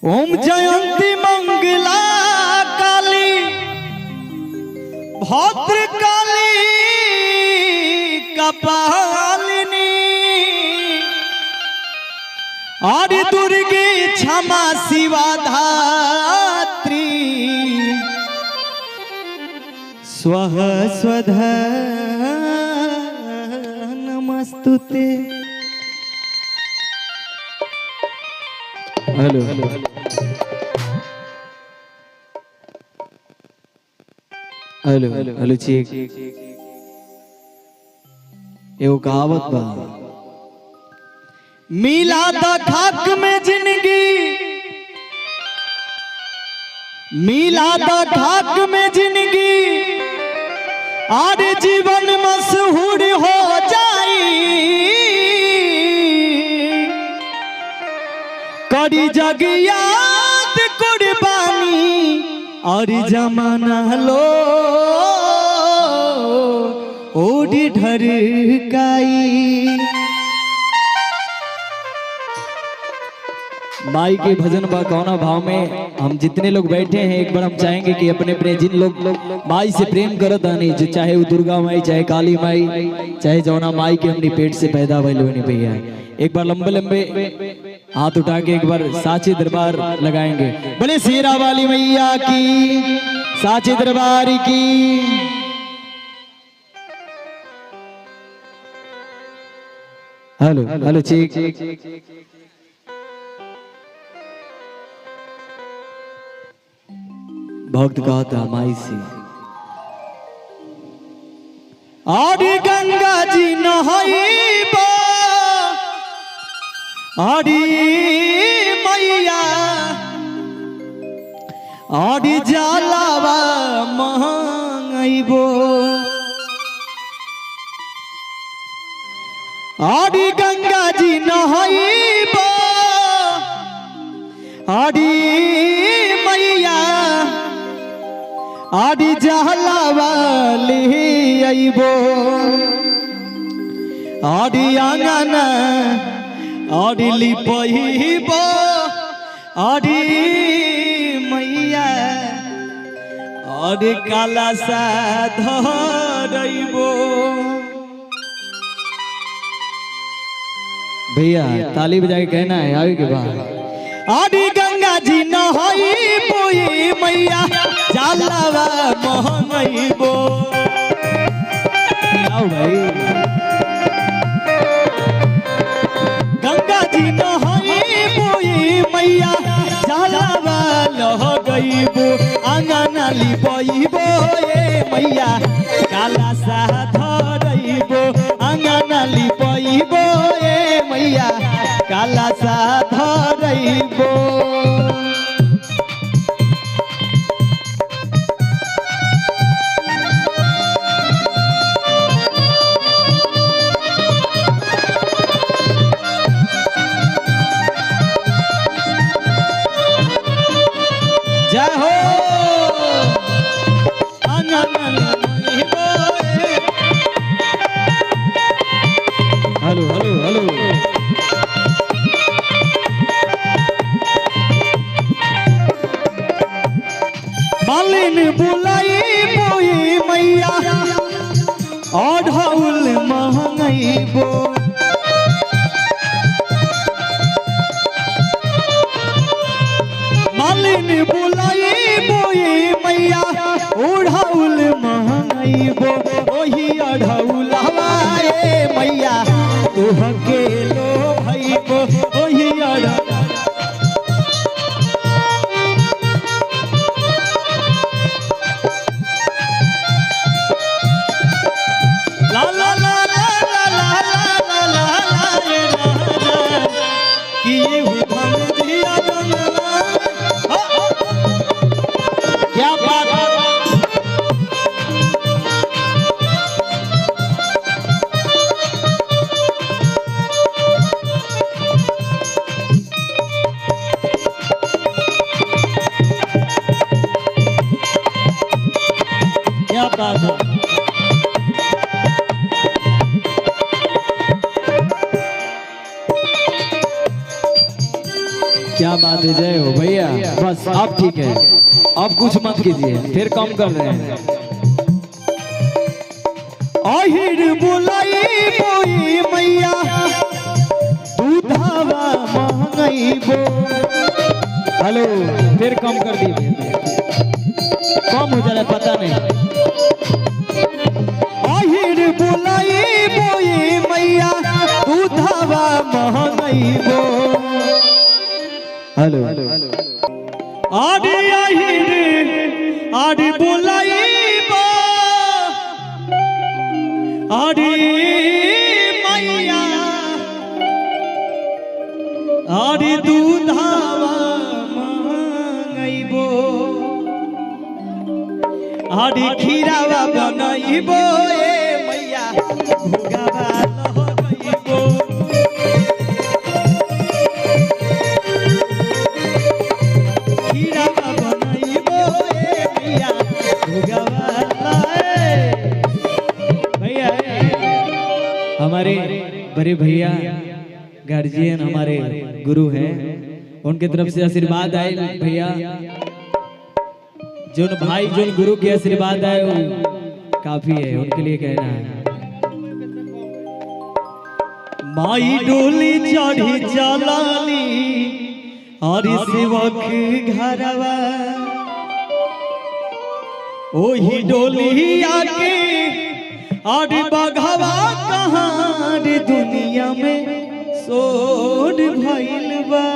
ओम जयंती मंगला काली भद्र काली कपालिनी आदि दुर्गे क्षमा शिवा धात्री स्वः स्वधा नमस्तुते। हेलो हेलो हेलो हेलो चीक एगो कहावत बा, मिला दा खाक में जिंदगी, मिला दा खाक में जिंदगी आज जीवन मशहूर हो जाई, करी जग याद कुर्बानी और जमाना लो ओडी ढरकाई। माई के भजन बा कौना भाव में हम जितने लोग बैठे हैं एक बार हम चाहेंगे कि अपने अपने जिन लोग माई से प्रेम करत आनी, जो चाहे वो दुर्गा माई, चाहे काली माई, चाहे जौना माई के हमने पेट से पैदा भइल बनी भैया, एक बार लंबे लंबे हाथ उठा के एक बार साचे दरबार लगाएंगे। बोले शेरा वाली मैया की, साचे दरबार की। हेलो हेलो चीक भक्त कहता माई से आदि गंगा जी नहाइबा आदि मैया आदि जलावा महंगाइबो आदि गंगा जी नहाइबा आदि मैया आदि जहलावा ले आइबो आदि आंगना आदि लिपहिबो आदि मैया आदि काला सा धरइबो। भैया ताली बजा के कहना है आगे के बाद आदि गंगा जी नहाई बोई मैया जलावा महंगाइबो। आओ भाई गंगा जी नहाई बोई मैया जलावा लहगइबो आंगना लिपइबो ए मैया काला सा धरइबो आंगना लिपइबो ए मैया काला सा धरइबो। जय हो हेलो हेलो हेलो मालिन बुलाई बोई मैया ओढ़ौल महंगाइबो मालिन बुलाई बोई मैया ओढ़ौल महंगाइबो ओही ओढ़ौलवा ए मैया तोहके लो भइबो ओही ओढ़ क्या बात क्या बात है। क्या बात है, जय हो भैया। बस अब ठीक है, अब कुछ मत कीजिए, फिर कम कर रहे हैं। आहिर बुलाई बोई मैया दूधावा महंगाईबो। हेलो, फिर कम कर दीजिए, कम हो जा रहा है पता नहीं। आहिर बुलाई बोई मैया दूधावा महंगाईबो। हेलो, आदि आहिर आदि बुलाई आदि मैया आदि दूधावा महंगाईबो। आदि खीरावा बनाईबो ए मैया भुगावा लहगाईबो। खीरावा बनाईबो ए मैया भुगावा भैया। हमारे बड़े भैया गार्जियन हमारे गुरु हैं, उनके तरफ से आशीर्वाद आए भैया। जो भाई जो गुरु के आशीर्वाद आए वो काफी है, उनके लिए कहना है। माई डोली चढ़ी चलाली और सेवक घरवा, ओही डोली आके और बघवा कहाँ रे दुनिया में सोड भइल बा।